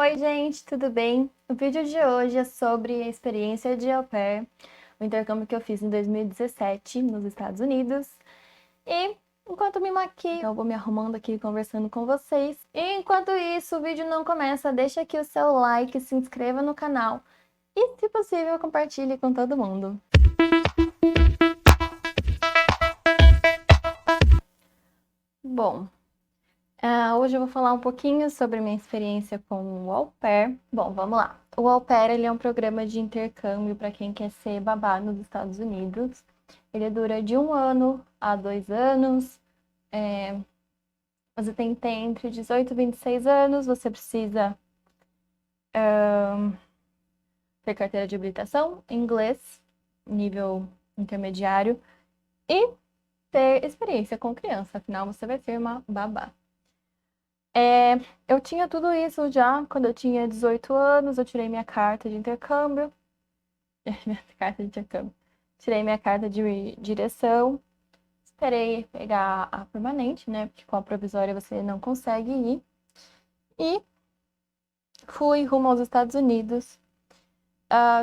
Oi, gente, tudo bem? O vídeo de hoje é sobre a experiência de au pair, o intercâmbio que eu fiz em 2017 nos Estados Unidos. E enquanto me maquio, então eu vou me arrumando aqui conversando com vocês. E enquanto isso, o vídeo não começa, deixa aqui o seu like, se inscreva no canal e, se possível, compartilhe com todo mundo. Bom, hoje eu vou falar um pouquinho sobre minha experiência com o au pair. Bom, vamos lá. O au pair, ele é um programa de intercâmbio para quem quer ser babá nos Estados Unidos. Ele dura de 1 ano a 2 anos. Você tem que ter entre 18 e 26 anos. Você precisa ter carteira de habilitação, inglês, nível intermediário, e ter experiência com criança. Afinal, você vai ser uma babá. Eu tinha tudo isso já quando eu tinha 18 anos. Eu tirei minha carta de intercâmbio. Tirei minha carta de direção. Esperei pegar a permanente, né? Porque com a provisória você não consegue ir. E fui rumo aos Estados Unidos.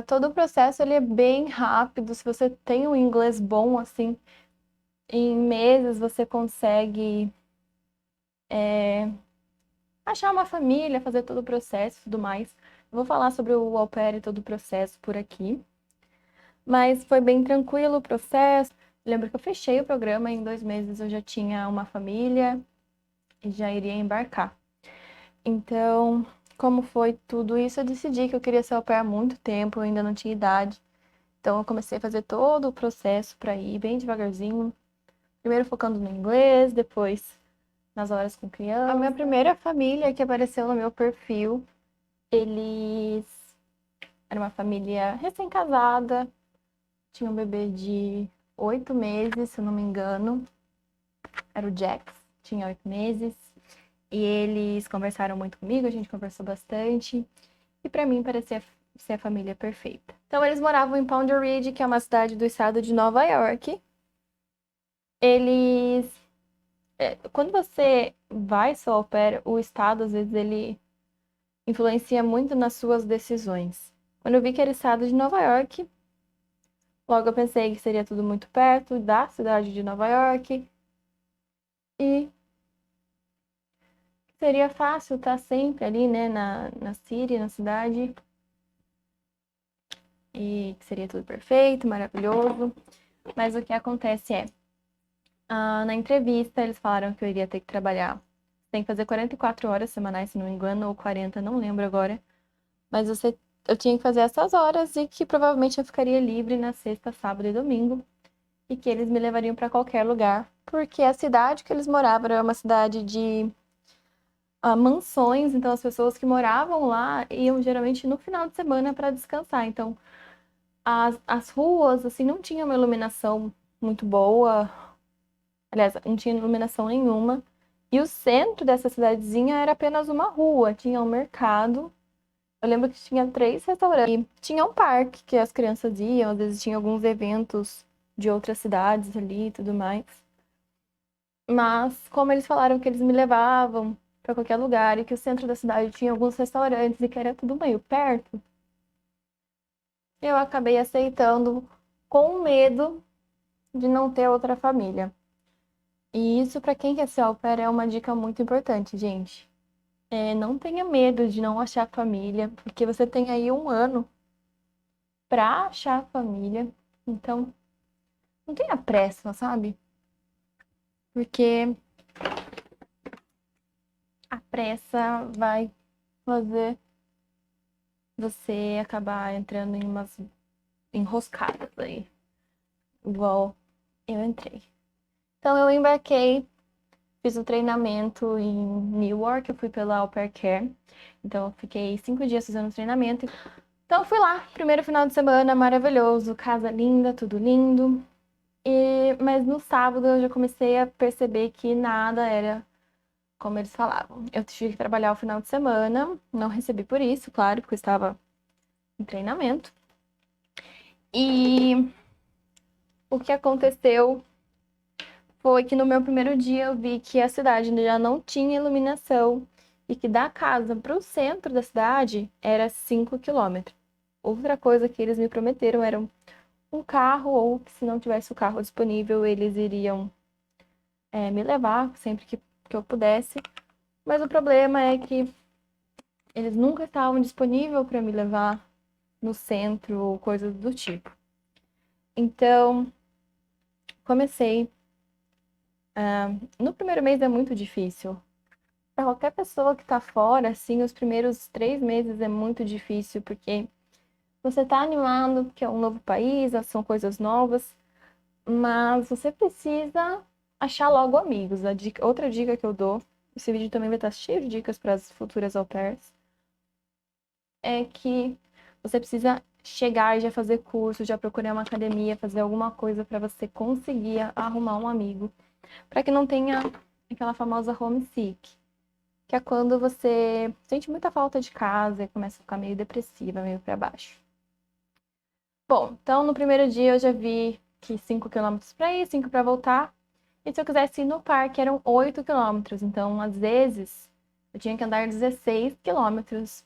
Todo o processo ele é bem rápido. Se você tem um inglês bom, assim, em meses você consegue achar uma família, fazer todo o processo e tudo mais. Eu vou falar sobre o au pair e todo o processo por aqui. Mas foi bem tranquilo o processo. Lembro que eu fechei o programa, em 2 meses eu já tinha uma família e já iria embarcar. Então, como foi tudo isso, eu decidi que eu queria ser au pair há muito tempo, eu ainda não tinha idade. Então, eu comecei a fazer todo o processo para ir bem devagarzinho. Primeiro focando no inglês, depois nas horas com criança. A minha primeira família que apareceu no meu perfil, eles eram uma família recém-casada, tinha um bebê de 8 meses, se eu não me engano. Era o Jax, tinha 8 meses. E eles conversaram muito comigo, a gente conversou bastante. E pra mim parecia ser a família perfeita. Então eles moravam em Pound Ridge, que é uma cidade do estado de Nova York. Eles... Quando você vai ser au pair, o estado, às vezes, ele influencia muito nas suas decisões. Quando eu vi que era o estado de Nova York, logo eu pensei que seria tudo muito perto da cidade de Nova York. E seria fácil estar sempre ali, né, na City, na cidade. E que seria tudo perfeito, maravilhoso. Mas o que acontece na entrevista eles falaram que eu iria ter que trabalhar. Tem que fazer 44 horas semanais, se não me engano, ou 40, não lembro agora. Mas eu tinha que fazer essas horas e que provavelmente eu ficaria livre na sexta, sábado e domingo. E que eles me levariam para qualquer lugar. Porque a cidade que eles moravam era uma cidade de mansões, então as pessoas que moravam lá iam geralmente no final de semana para descansar. Então as ruas assim não tinham uma iluminação muito boa. Aliás, não tinha iluminação nenhuma. E o centro dessa cidadezinha era apenas uma rua, tinha um mercado. Eu lembro que tinha 3 restaurantes. E tinha um parque que as crianças iam, às vezes tinha alguns eventos de outras cidades ali e tudo mais. Mas como eles falaram que eles me levavam para qualquer lugar e que o centro da cidade tinha alguns restaurantes e que era tudo meio perto, eu acabei aceitando com medo de não ter outra família. E isso, para quem quer ser au pair, é uma dica muito importante, gente. Não tenha medo de não achar família, porque você tem aí 1 ano para achar família. Então, não tenha pressa, sabe? Porque a pressa vai fazer você acabar entrando em umas enroscadas aí, igual eu entrei. Então, eu embarquei. Fiz o treinamento em Newark, eu fui pela Au Pair Care. Então, eu fiquei 5 dias fazendo treinamento. Então, fui lá, primeiro final de semana, maravilhoso, casa linda, tudo lindo. Mas no sábado eu já comecei a perceber que nada era como eles falavam. Eu tive que trabalhar o final de semana, não recebi por isso, claro, porque eu estava em treinamento. E o que aconteceu foi que no meu primeiro dia eu vi que a cidade já não tinha iluminação e que da casa para o centro da cidade era 5 quilômetros. Outra coisa que eles me prometeram era um carro, ou que se não tivesse o carro disponível, eles iriam me levar sempre que eu pudesse. Mas o problema é que eles nunca estavam disponíveis para me levar no centro ou coisas do tipo. Então, comecei. No primeiro mês é muito difícil. Para qualquer pessoa que tá fora, assim, os primeiros 3 meses é muito difícil, porque você tá animado, porque é um novo país, são coisas novas, mas você precisa achar logo amigos. Outra dica que eu dou, esse vídeo também vai estar cheio de dicas para as futuras au pairs, é que você precisa chegar e já fazer curso, já procurar uma academia, fazer alguma coisa para você conseguir arrumar um amigo, para que não tenha aquela famosa homesick, que é quando você sente muita falta de casa e começa a ficar meio depressiva, meio para baixo. Bom, então no primeiro dia eu já vi que 5 quilômetros para ir, 5 para voltar. E se eu quisesse ir no parque, eram 8 quilômetros. Então, às vezes, eu tinha que andar 16 quilômetros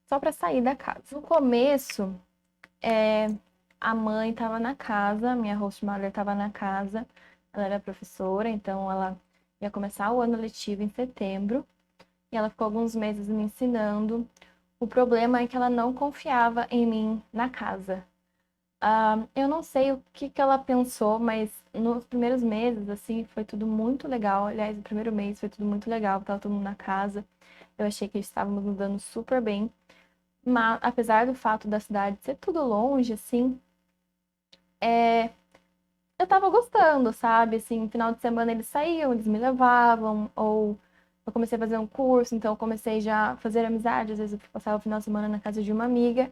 só para sair da casa. No começo, a mãe estava na casa, minha host mother estava na casa. Ela era professora, então ela ia começar o ano letivo em setembro. E ela ficou alguns meses me ensinando. O problema é que ela não confiava em mim na casa. Eu não sei o que ela pensou, mas nos primeiros meses, assim, foi tudo muito legal. Aliás, o primeiro mês foi tudo muito legal, tava todo mundo na casa. Eu achei que estávamos mudando super bem. Mas, apesar do fato da cidade ser tudo longe, assim, eu tava gostando, sabe? Assim, no final de semana eles saíam, eles me levavam, ou eu comecei a fazer um curso, então eu comecei já a fazer amizade. Às vezes eu passava o final de semana na casa de uma amiga.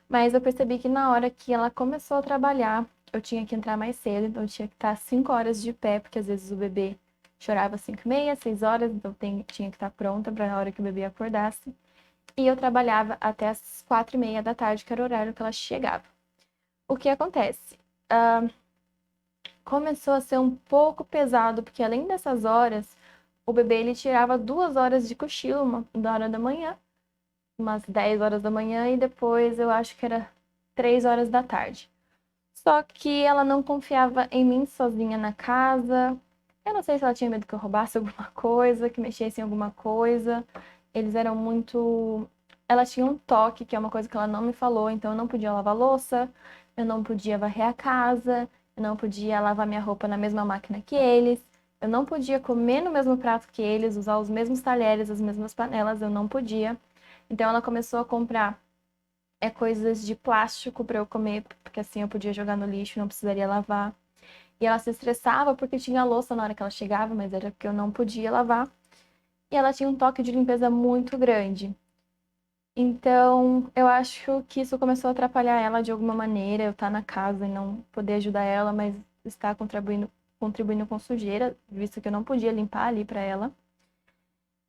Mas eu percebi que na hora que ela começou a trabalhar, eu tinha que entrar mais cedo, então eu tinha que estar 5 horas de pé, porque às vezes o bebê chorava 5h30, 6 horas, então tinha que estar pronta para a hora que o bebê acordasse. E eu trabalhava até as 4h30 da tarde, que era o horário que ela chegava. O que acontece? Começou a ser um pouco pesado, porque além dessas horas, o bebê ele tirava 2 horas de cochilo, da hora da manhã, umas 10 horas da manhã, e depois eu acho que era 3 horas da tarde. Só que ela não confiava em mim sozinha na casa. Eu não sei se ela tinha medo que eu roubasse alguma coisa, que mexesse em alguma coisa. Eles eram muito. Ela tinha um toque, que é uma coisa que ela não me falou, então eu não podia lavar louça, eu não podia varrer a casa, eu não podia lavar minha roupa na mesma máquina que eles, eu não podia comer no mesmo prato que eles, usar os mesmos talheres, as mesmas panelas, eu não podia. Então ela começou a comprar coisas de plástico para eu comer, porque assim eu podia jogar no lixo, não precisaria lavar. E ela se estressava porque tinha louça na hora que ela chegava, mas era porque eu não podia lavar. E ela tinha um toque de limpeza muito grande. Então, eu acho que isso começou a atrapalhar ela de alguma maneira, eu estar na casa e não poder ajudar ela, mas estar contribuindo com sujeira, visto que eu não podia limpar ali para ela.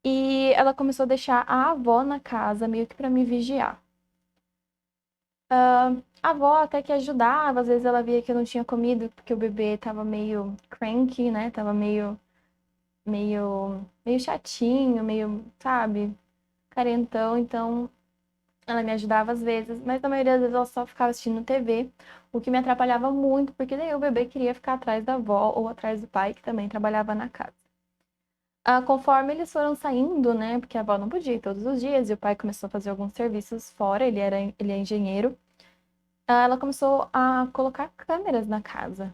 E ela começou a deixar a avó na casa, meio que para me vigiar. A avó até que ajudava, às vezes ela via que eu não tinha comido, porque o bebê tava meio cranky, né? Tava meio chatinho, meio, sabe, carentão. Então, ela me ajudava às vezes, mas na maioria das vezes ela só ficava assistindo TV, o que me atrapalhava muito, porque daí o bebê queria ficar atrás da avó ou atrás do pai, que também trabalhava na casa. Conforme eles foram saindo, né, porque a avó não podia ir todos os dias, e o pai começou a fazer alguns serviços fora, ele é engenheiro, ela começou a colocar câmeras na casa.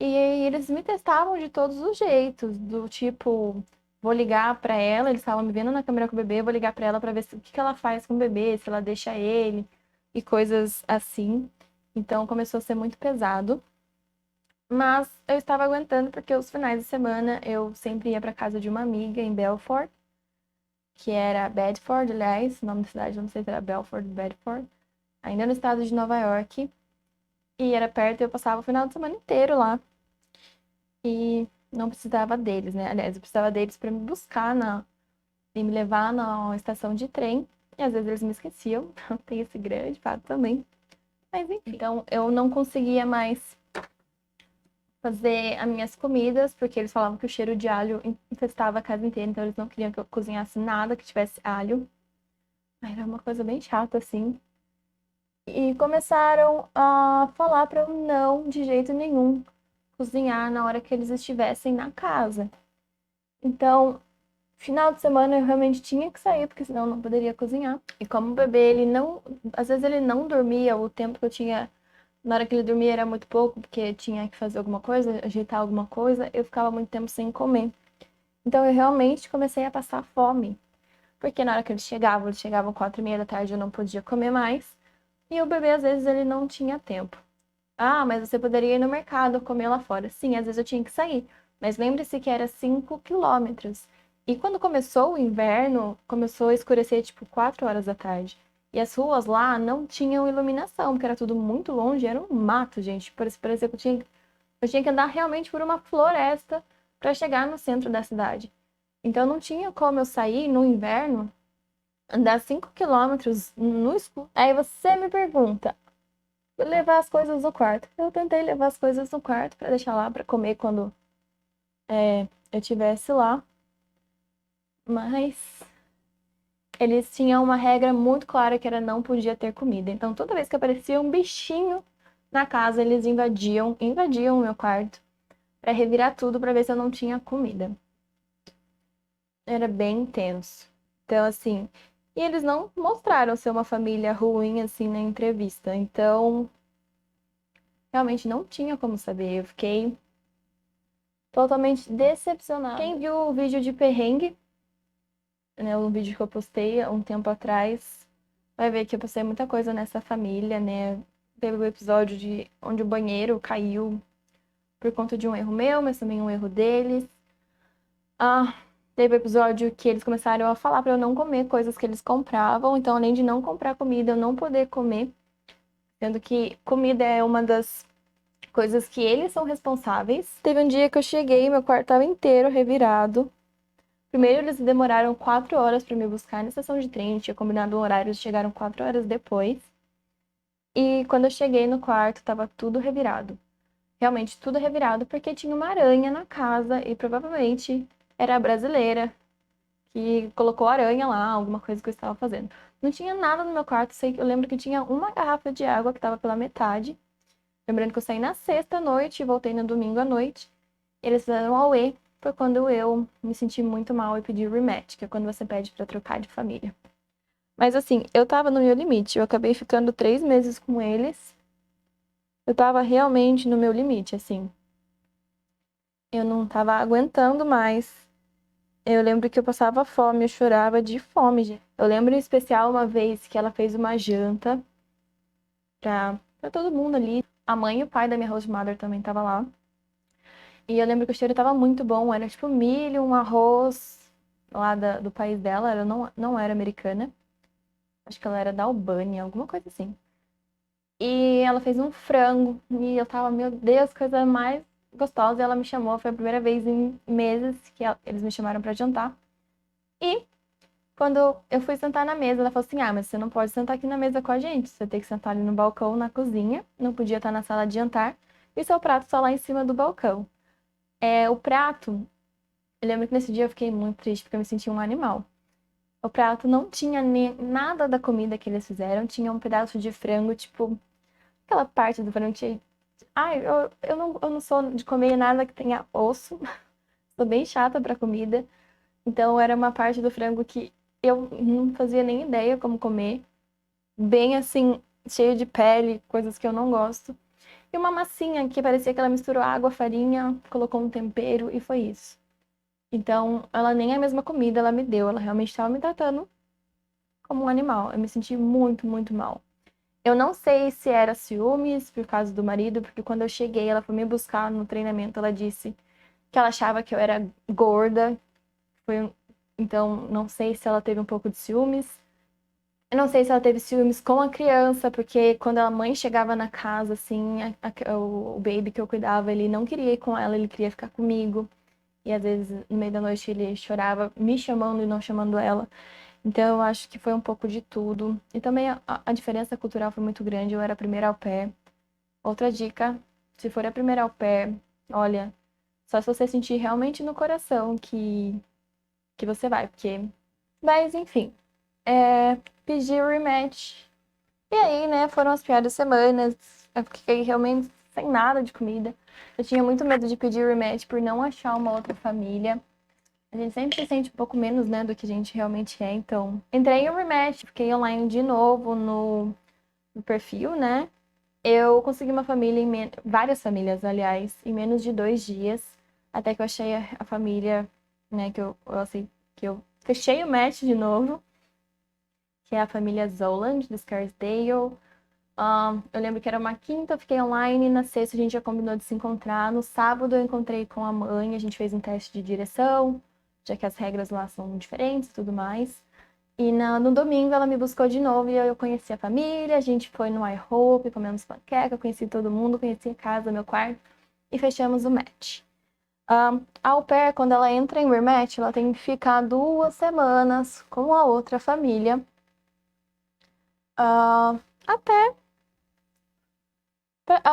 E eles me testavam de todos os jeitos, do tipo, vou ligar pra ela, eles estavam me vendo na câmera com o bebê, vou ligar pra ela pra ver o que ela faz com o bebê, se ela deixa ele e coisas assim. Então começou a ser muito pesado. Mas eu estava aguentando porque os finais de semana eu sempre ia pra casa de uma amiga em Belfort, que era Bedford, aliás, o nome da cidade, não sei se era Belfort, Bedford, ainda no estado de Nova York. E era perto e eu passava o final de semana inteiro lá. E não precisava deles, né? Aliás, eu precisava deles para me buscar e me levar na estação de trem. E às vezes eles me esqueciam. Tem esse grande fato também. Mas enfim. Então eu não conseguia mais fazer as minhas comidas, porque eles falavam que o cheiro de alho infestava a casa inteira, então eles não queriam que eu cozinhasse nada que tivesse alho. Era uma coisa bem chata, assim. E começaram a falar para eu não, de jeito nenhum, cozinhar na hora que eles estivessem na casa. Então, final de semana eu realmente tinha que sair, porque senão eu não poderia cozinhar. E como o bebê, ele não, às vezes ele não dormia, o tempo que eu tinha, na hora que ele dormia era muito pouco, porque tinha que fazer alguma coisa, ajeitar alguma coisa, eu ficava muito tempo sem comer. Então eu realmente comecei a passar fome, porque na hora que eles chegavam 4:30 da tarde, eu não podia comer mais, e o bebê às vezes ele não tinha tempo. Ah, mas você poderia ir no mercado comer lá fora. Sim, às vezes eu tinha que sair. Mas lembre-se que era 5 quilômetros. E quando começou o inverno, começou a escurecer tipo 4 horas da tarde. E as ruas lá não tinham iluminação, porque era tudo muito longe, era um mato, gente. Parecia que eu tinha que andar realmente por uma floresta para chegar no centro da cidade. Então não tinha como eu sair no inverno, andar 5 quilômetros no escuro. Aí você me pergunta, levar as coisas no quarto. Eu tentei levar as coisas no quarto para deixar lá para comer quando eu estivesse lá, mas eles tinham uma regra muito clara que era não podia ter comida. Então toda vez que aparecia um bichinho na casa, eles invadiam o meu quarto para revirar tudo para ver se eu não tinha comida. Era bem intenso. Então assim, e eles não mostraram ser uma família ruim assim na entrevista. Então, realmente não tinha como saber. Eu fiquei totalmente decepcionada. Quem viu o vídeo de perrengue, né, o vídeo que eu postei há um tempo atrás, vai ver que eu postei muita coisa nessa família, né? Teve o episódio de onde o banheiro caiu por conta de um erro meu, mas também um erro deles. Ah, teve o episódio que eles começaram a falar para eu não comer coisas que eles compravam, então além de não comprar comida, eu não poder comer, sendo que comida é uma das coisas que eles são responsáveis. Teve um dia que eu cheguei, meu quarto estava inteiro revirado. Primeiro, eles demoraram 4 horas para me buscar na estação de trem. Eu tinha combinado um horário, eles chegaram 4 horas depois. E quando eu cheguei no quarto, tava tudo revirado. Realmente tudo revirado, porque tinha uma aranha na casa e provavelmente era a brasileira que colocou aranha lá, alguma coisa que eu estava fazendo. Não tinha nada no meu quarto, eu lembro que tinha uma garrafa de água que estava pela metade. Lembrando que eu saí na sexta à noite e voltei no domingo à noite. Eles fizeram auê, foi quando eu me senti muito mal e pedi rematch, que é quando você pede pra trocar de família. Mas assim, eu tava no meu limite, eu acabei ficando 3 meses com eles. Eu tava realmente no meu limite, assim. Eu não tava aguentando mais. Eu lembro que eu passava fome, eu chorava de fome, gente. Eu lembro em especial uma vez que ela fez uma janta pra todo mundo ali. A mãe e o pai da minha host mother também tava lá. E eu lembro que o cheiro tava muito bom. Era tipo milho, um arroz lá do país dela. Ela não era americana. Acho que ela era da Albânia, alguma coisa assim. E ela fez um frango. E eu tava, meu Deus, coisa mais gostosa. E ela me chamou. Foi a primeira vez em meses que eles me chamaram pra jantar. E quando eu fui sentar na mesa, ela falou assim: Ah, mas você não pode sentar aqui na mesa com a gente. Você tem que sentar ali no balcão, na cozinha. Não podia estar na sala de jantar. E seu prato só lá em cima do balcão. O prato. Eu lembro que nesse dia eu fiquei muito triste porque eu me senti um animal. O prato não tinha nem nada da comida que eles fizeram, tinha um pedaço de frango, tipo, aquela parte do frango que tinha. Ai, eu não sou de comer nada que tenha osso, sou bem chata pra comida. Então era uma parte do frango que eu não fazia nem ideia como comer. Bem assim, cheio de pele, coisas que eu não gosto. E uma massinha que parecia que ela misturou água, farinha, colocou um tempero e foi isso. Então, ela nem a mesma comida ela me deu, ela realmente estava me tratando como um animal. Eu me senti muito, muito mal. Eu não sei se era ciúmes por causa do marido, porque quando eu cheguei, ela foi me buscar no treinamento, ela disse que ela achava que eu era gorda. Então, não sei se ela teve um pouco de ciúmes. Eu não sei se ela teve ciúmes com a criança, porque quando a mãe chegava na casa, assim, o baby que eu cuidava, ele não queria ir com ela, ele queria ficar comigo. E às vezes, no meio da noite, ele chorava me chamando e não chamando ela. Então, eu acho que foi um pouco de tudo. E também a diferença cultural foi muito grande. Eu era a primeira au pair. Outra dica, se for a primeira au pair, olha, só se você sentir realmente no coração que você vai, porque... Mas, enfim, pedi o rematch. E aí, né, foram as piores semanas. Eu fiquei realmente sem nada de comida. Eu tinha muito medo de pedir rematch por não achar uma outra família. A gente sempre se sente um pouco menos, né, do que a gente realmente é. Então, entrei em rematch, fiquei online de novo no perfil, né? Eu consegui uma família, várias famílias, aliás, em menos de 2 dias. Até que eu achei a família, né, que eu fechei o match de novo, que é a família Zoland, de Scarsdale. Eu lembro que era uma quinta, eu fiquei online, na sexta a gente já combinou de se encontrar. No sábado eu encontrei com a mãe, a gente fez um teste de direção, já que as regras lá são diferentes e tudo mais. E no domingo ela me buscou de novo e eu conheci a família, a gente foi no iHope, comemos panqueca, conheci todo mundo, conheci a casa, meu quarto e fechamos o match. A au pair, quando ela entra em rematch, ela tem que ficar 2 semanas com a outra família, até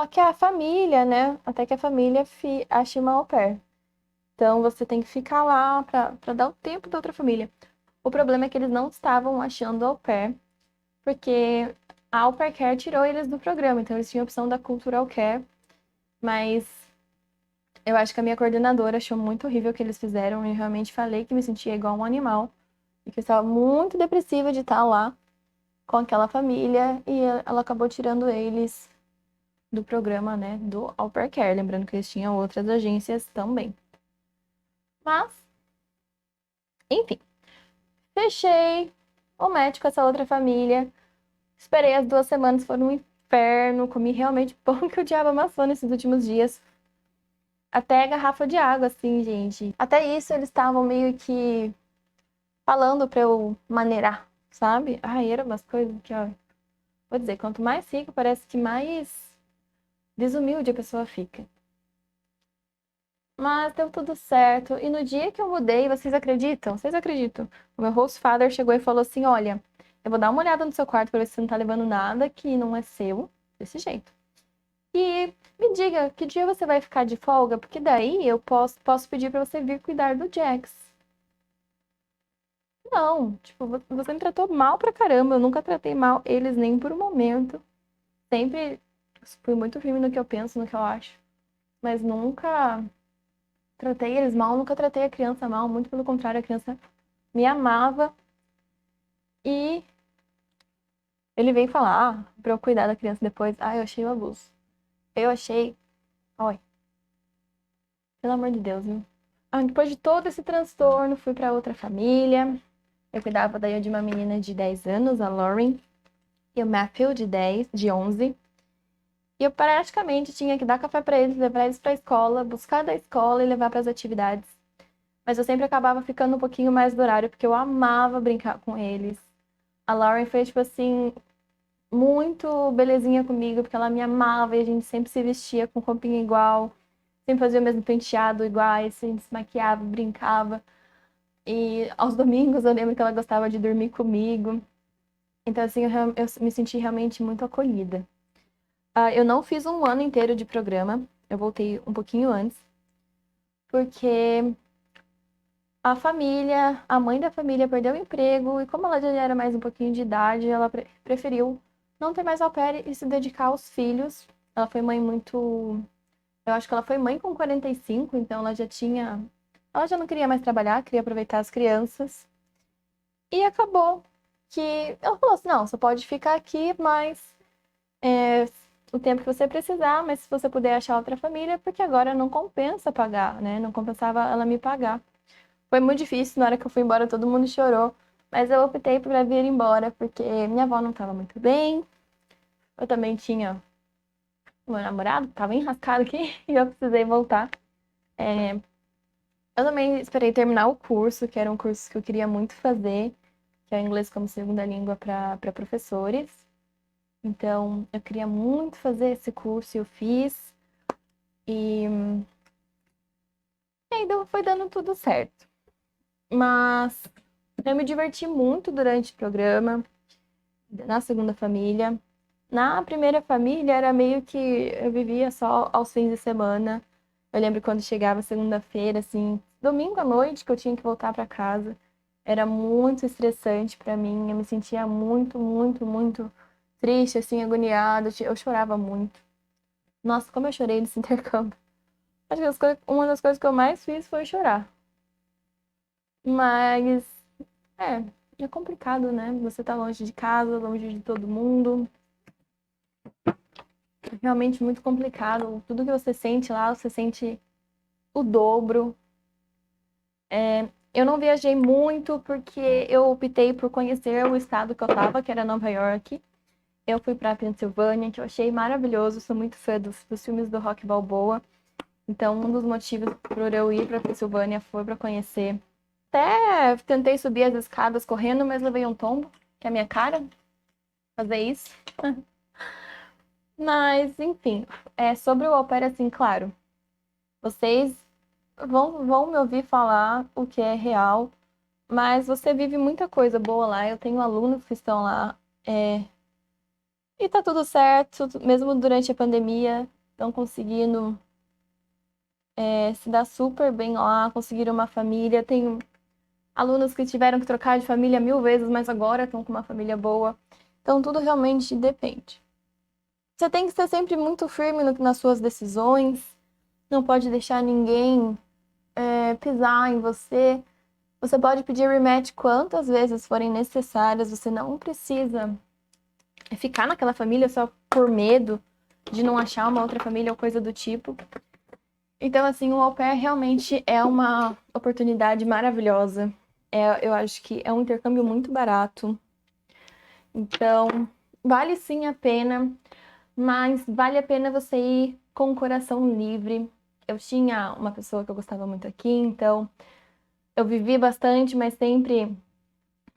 que a família, né? Até que a família ache uma au pair. Então você tem que ficar lá pra dar o tempo da outra família. O problema é que eles não estavam achando au pair, porque a Au Pair Care tirou eles do programa, então eles tinham a opção da Cultural Care, mas eu acho que a minha coordenadora achou muito horrível o que eles fizeram e eu realmente falei que me sentia igual um animal e que eu estava muito depressiva de estar lá com aquela família e ela acabou tirando eles do programa, né, do Au Pair Care, lembrando que eles tinham outras agências também. Mas, enfim, fechei o match com essa outra família. Esperei as 2 semanas, foram um inferno. Comi realmente pão que o diabo amassou nesses últimos dias. Até garrafa de água, assim, gente. Até isso eles estavam meio que falando pra eu maneirar, sabe? Ai, eram umas coisas que, ó. Vou dizer, quanto mais rico, parece que mais desumilde a pessoa fica. Mas deu tudo certo. E no dia que eu mudei, vocês acreditam? Vocês acreditam? O meu host father chegou e falou assim: Olha, eu vou dar uma olhada no seu quarto pra ver se você não tá levando nada que não é seu. Desse jeito. E me diga, que dia você vai ficar de folga? Porque daí eu posso pedir pra você vir cuidar do Jax. Não, tipo, você me tratou mal pra caramba. Eu nunca tratei mal eles nem por um momento. Sempre fui muito firme no que eu penso, no que eu acho. Mas nunca tratei eles mal, nunca tratei a criança mal. Muito pelo contrário, a criança me amava. E ele veio falar pra eu cuidar da criança depois. Ah, eu achei o abuso. Eu achei. Olha, pelo amor de Deus, viu? Depois de todo esse transtorno, fui pra outra família. Eu cuidava daí de uma menina de 10 anos, a Lauren, e o Matthew, de 11. E eu praticamente tinha que dar café pra eles, levar eles pra escola, buscar da escola e levar para as atividades. Mas eu sempre acabava ficando um pouquinho mais do horário, porque eu amava brincar com eles. A Lauren foi, tipo assim, muito belezinha comigo, porque ela me amava e a gente sempre se vestia com roupinha igual, sempre fazia o mesmo penteado iguais, a gente se maquiava, brincava. E aos domingos eu lembro que ela gostava de dormir comigo. Então, assim, eu me senti realmente muito acolhida. Eu não fiz um ano inteiro de programa, eu voltei um pouquinho antes, porque a mãe da família perdeu o emprego, e como ela já era mais um pouquinho de idade, ela preferiu não ter mais au pair e se dedicar aos filhos. Ela foi mãe muito. Eu acho que ela foi mãe com 45, então ela já tinha. Ela já não queria mais trabalhar, queria aproveitar as crianças. E acabou que ela falou assim: não, você pode ficar aqui, mas o tempo que você precisar, mas se você puder achar outra família, porque agora não compensa pagar, né? Não compensava ela me pagar. Foi muito difícil, na hora que eu fui embora, todo mundo chorou, mas eu optei por vir embora, porque minha avó não estava muito bem, eu também tinha o meu namorado, que estava enrascado aqui, e eu precisei voltar. Eu também esperei terminar o curso, que era um curso que eu queria muito fazer, que é o inglês como segunda língua para professores. Então, eu queria muito fazer esse curso e eu fiz. E aí foi dando tudo certo. Mas eu me diverti muito durante o programa, na segunda família. Na primeira família era meio que eu vivia só aos fins de semana. Eu lembro quando chegava segunda-feira, assim, domingo à noite, que eu tinha que voltar para casa. Era muito estressante para mim. Eu me sentia muito, muito, muito triste, assim, agoniada. Eu chorava muito. Nossa, como eu chorei nesse intercâmbio. Acho que uma das coisas que eu mais fiz foi chorar. Mas, é, é complicado, né? Você tá longe de casa, longe de todo mundo. É realmente muito complicado. Tudo que você sente lá, você sente o dobro. Eu não viajei muito porque eu optei por conhecer o estado que eu tava, que era Nova York. Eu fui pra Pensilvânia, que eu achei maravilhoso. Sou muito fã dos filmes do Rock Balboa. Então, um dos motivos por eu ir pra Pensilvânia foi pra conhecer. Até tentei subir as escadas correndo, mas levei um tombo, que é a minha cara, fazer isso. Mas, enfim, sobre o au pair, assim, claro, vocês vão me ouvir falar o que é real, mas você vive muita coisa boa lá. Eu tenho alunos que estão lá, e tá tudo certo, mesmo durante a pandemia, estão conseguindo, se dar super bem lá, conseguiram uma família. Tenho alunos que tiveram que trocar de família 1000 vezes, mas agora estão com uma família boa. Então, tudo realmente depende. Você tem que ser sempre muito firme nas suas decisões, não pode deixar ninguém pisar em você. Você pode pedir rematch quantas vezes forem necessárias, você não precisa ficar naquela família só por medo de não achar uma outra família ou coisa do tipo. Então, assim, o au pair realmente é uma oportunidade maravilhosa. Eu acho que é um intercâmbio muito barato. Então, vale sim a pena, mas vale a pena você ir com o coração livre. Eu tinha uma pessoa que eu gostava muito aqui, então eu vivi bastante, mas sempre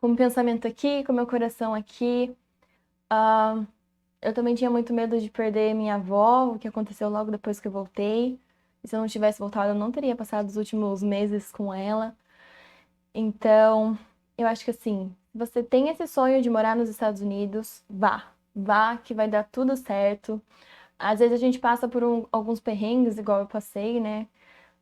com o pensamento aqui, com o meu coração aqui. Eu também tinha muito medo de perder minha avó, o que aconteceu logo depois que eu voltei. E se eu não tivesse voltado, eu não teria passado os últimos meses com ela. Então, eu acho que assim, você tem esse sonho de morar nos Estados Unidos, vá. Vá, que vai dar tudo certo. Às vezes a gente passa por alguns perrengues, igual eu passei, né?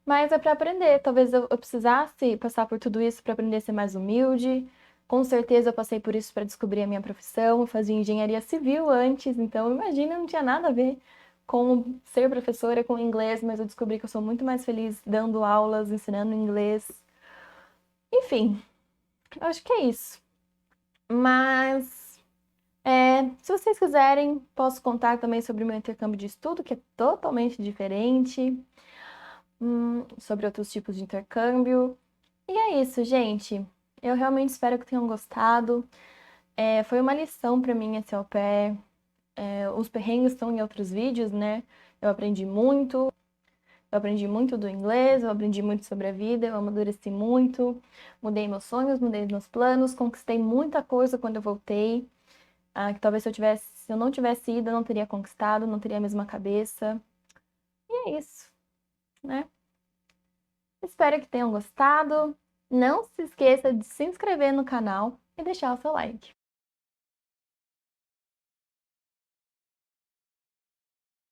Mas é para aprender. Talvez eu precisasse passar por tudo isso para aprender a ser mais humilde. Com certeza eu passei por isso para descobrir a minha profissão. Eu fazia engenharia civil antes, então imagina, não tinha nada a ver com ser professora com inglês, mas eu descobri que eu sou muito mais feliz dando aulas, ensinando inglês. Enfim, eu acho que é isso. Mas se vocês quiserem, posso contar também sobre o meu intercâmbio de estudo, que é totalmente diferente, sobre outros tipos de intercâmbio. E é isso, gente. Eu realmente espero que tenham gostado. Foi uma lição para mim esse au pair. Os perrengues estão em outros vídeos, né? Eu aprendi muito. Eu aprendi muito do inglês, eu aprendi muito sobre a vida, eu amadureci muito, mudei meus sonhos, mudei meus planos, conquistei muita coisa quando eu voltei. Que talvez se eu não tivesse ido, eu não teria conquistado, não teria a mesma cabeça. E é isso, né? Espero que tenham gostado. Não se esqueça de se inscrever no canal e deixar o seu like.